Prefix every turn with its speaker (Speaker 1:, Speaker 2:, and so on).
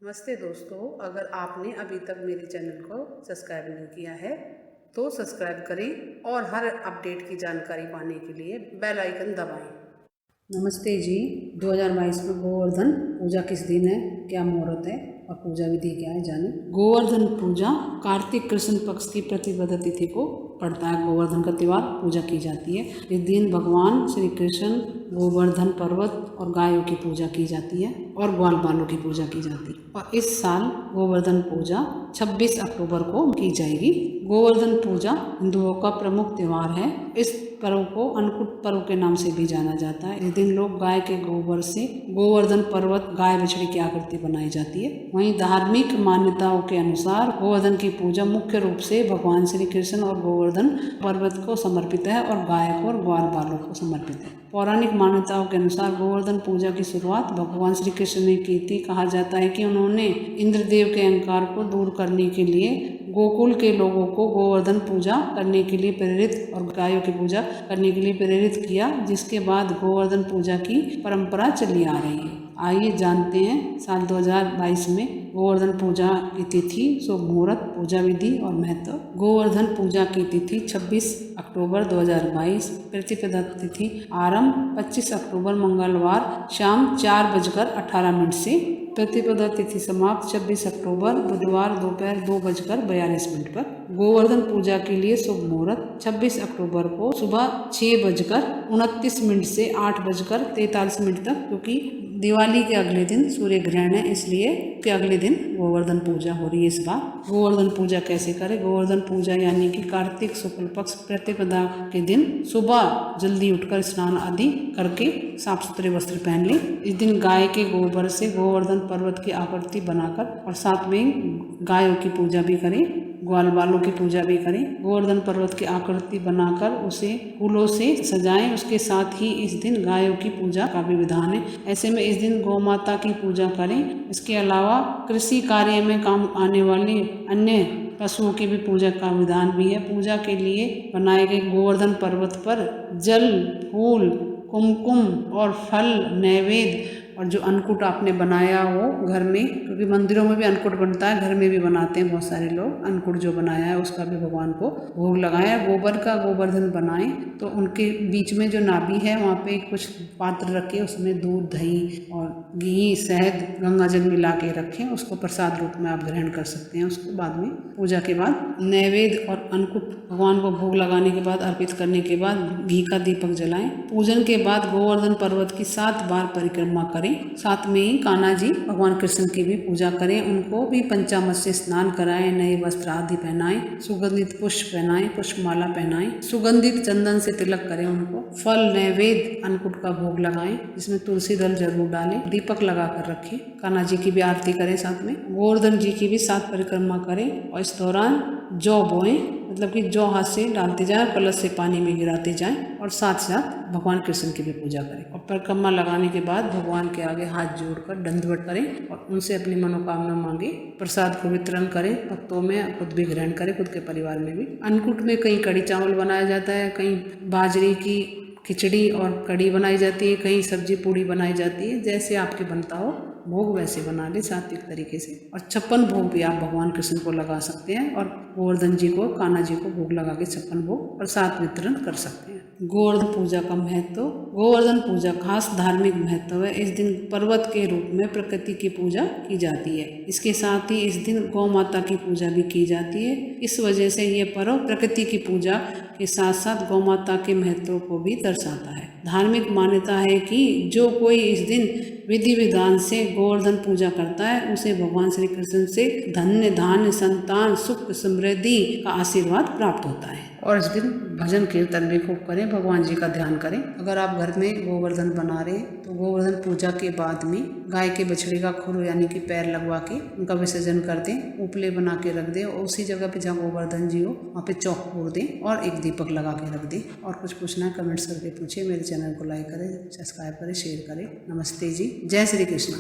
Speaker 1: नमस्ते दोस्तों, अगर आपने अभी तक मेरे चैनल को सब्सक्राइब नहीं किया है तो सब्सक्राइब करें और हर अपडेट की जानकारी पाने के लिए बेल आइकन दबाएं। नमस्ते जी। 2022 में गोवर्धन पूजा किस दिन है, क्या मुहूर्त है और पूजा विधि क्या है, जाने। गोवर्धन पूजा कार्तिक कृष्ण पक्ष की प्रतिपदा तिथि को पड़ता है। गोवर्धन का त्योहार पूजा की जाती है। इस दिन भगवान श्री कृष्ण गोवर्धन पर्वत और गायों की पूजा की जाती है और ग्वाल बालों की पूजा की जाती है। और इस साल गोवर्धन पूजा 26 अक्टूबर को की जाएगी। गोवर्धन पूजा हिंदुओं का प्रमुख त्योहार है। इस पर्व को अन्नकूट पर्व के नाम से भी जाना जाता है। इस दिन लोग गाय के गोबर से गोवर्धन पर्वत गाय बछड़ी की आकृति बनाई जाती है। वहीं धार्मिक मान्यताओं के अनुसार गोवर्धन की पूजा मुख्य रूप से भगवान श्री कृष्ण और गोवर्धन पर्वत को समर्पित है और गाय को और ग्वाल बालों को समर्पित है। पौराणिक मान्यताओं के अनुसार गोवर्धन पूजा की शुरुआत भगवान श्री कृष्ण ने की थी। कहा जाता है कि उन्होंने इंद्रदेव के अहंकार को दूर करने के लिए गोकुल के लोगों को गोवर्धन पूजा करने के लिए प्रेरित और गायों की पूजा करने के लिए प्रेरित किया, जिसके बाद गोवर्धन पूजा की परंपरा चली आ रही है। आइए जानते हैं साल 2022 में गोवर्धन पूजा की तिथि, शुभ मुहूर्त, पूजा विधि और महत्व। गोवर्धन पूजा की तिथि 26 अक्टूबर 2022, प्रतिपदा तिथि आरंभ 25 अक्टूबर मंगलवार शाम 4:18 से, प्रतिपदा तिथि समाप्त 26 अक्टूबर बुधवार दोपहर 2:42 पर। गोवर्धन पूजा के लिए शुभ मुहूर्त 26 अक्टूबर को सुबह 6:29 से 8:43 तक, क्योंकि दिवाली के अगले दिन सूर्य ग्रहण है, इसलिए के अगले दिन गोवर्धन पूजा हो रही है इस बार। गोवर्धन पूजा कैसे करें? गोवर्धन पूजा यानी कि कार्तिक शुक्ल पक्ष प्रतिपदा के दिन सुबह जल्दी उठकर स्नान आदि करके साफ सुथरे वस्त्र पहन लें। इस दिन गाय के गोबर से गोवर्धन पर्वत की आकृति बनाकर और साथ में गायों की पूजा भी करें, ग्वाल बालों की पूजा भी करें। गोवर्धन पर्वत की आकृति बनाकर उसे फूलों से सजाएं। उसके साथ ही इस दिन गायों की पूजा का भी विधान है। ऐसे में इस दिन गौ माता की पूजा करें। इसके अलावा कृषि कार्य में काम आने वाले अन्य पशुओं की भी पूजा का विधान भी है। पूजा के लिए बनाए गए गोवर्धन पर्वत पर जल, फूल, कुमकुम और फल नैवेद्य और जो अन्नकूट आपने बनाया हो घर में, क्योंकि मंदिरों में भी अन्नकूट बनता है, घर में भी बनाते हैं बहुत सारे लोग। अन्नकूट जो बनाया है उसका भी भगवान को भोग लगाया। गोबर का गोवर्धन बनाएं तो उनके बीच में जो नाभि है वहाँ पे कुछ पात्र रखें, उसमें दूध, दही और घी, शहद, गंगा जल मिला के रखें। उसको प्रसाद रूप में आप ग्रहण कर सकते हैं। उसको बाद में पूजा के बाद नैवेद्य और अन्नकूट भगवान को भोग लगाने के बाद, अर्पित करने के बाद घी का दीपक जलाएं। पूजन के बाद गोवर्धन पर्वत की 7 बार परिक्रमा करें। साथ में ही कान्हा जी भगवान कृष्ण की भी पूजा करें। उनको भी पंचामृत से स्नान कराएं, नए वस्त्र आदि पहनाएं, सुगंधित पुष्प पहनाएं, पुष्पमाला पहनाएं, सुगंधित चंदन से तिलक करें। उनको फल, नैवेद्य, अन्नकूट का भोग लगाएं, जिसमें तुलसी दल जरूर डालें, दीपक लगा कर रखें। कान्हा जी की भी आरती करें, साथ में गोवर्धन जी की भी 7 परिक्रमा करें। और इस दौरान जौ बोएं, मतलब कि जौ हाथ से डालते जाएं, कलश से पानी में गिराते जाएं और साथ साथ भगवान कृष्ण की भी पूजा करें। और परिक्रमा लगाने के बाद भगवान के आगे हाथ जोड़कर दंडवत करें और उनसे अपनी मनोकामना मांगे। प्रसाद को वितरण करें भक्तों में, खुद भी ग्रहण करें, खुद के परिवार में भी। अन्नकूट में कहीं कड़ी चावल बनाया जाता है, कहीं बाजरे की खिचड़ी और कड़ी बनाई जाती है, कहीं सब्जी पूड़ी बनाई जाती है। जैसे आपके बनता हो भोग वैसे बना ले सात्विक तरीके से। और 56 भोग भी आप भगवान कृष्ण को लगा सकते हैं और गोवर्धन जी को, कान्हा जी को भोग लगा के 56 भोग प्रसाद वितरण कर सकते हैं। गोवर्धन पूजा का महत्व। गोवर्धन पूजा खास धार्मिक महत्व है। इस दिन पर्वत के रूप में प्रकृति की पूजा की जाती है। इसके साथ ही इस दिन गौ माता की पूजा भी की जाती है। इस वजह से ये पर्व प्रकृति की पूजा के साथ साथ गौ माता के महत्व को भी दर्शाता है। धार्मिक मान्यता है कि जो कोई इस दिन विधि विधान से गोवर्धन पूजा करता है उसे भगवान श्री कृष्ण से धन्य, धान्य, संतान, सुख, समृद्धि का आशीर्वाद प्राप्त होता है। और इस दिन भजन कीर्तन भी खूब करें, भगवान जी का ध्यान करें। अगर आप घर में गोवर्धन बना रहे तो गोवर्धन पूजा के बाद में गाय के बछड़े का खुर यानी कि पैर लगवा के उनका विसर्जन कर दें, उपले बना के रख दें और उसी जगह पे जहाँ गोवर्धन जी हो वहाँ पे चौक फोड़ दें और एक दीपक लगा के रख दें। और कुछ पूछना है कमेंट्स करके पूछिए। मेरे चैनल को लाइक करें, सब्सक्राइब करें, शेयर करें। नमस्ते जी, जय श्री कृष्ण।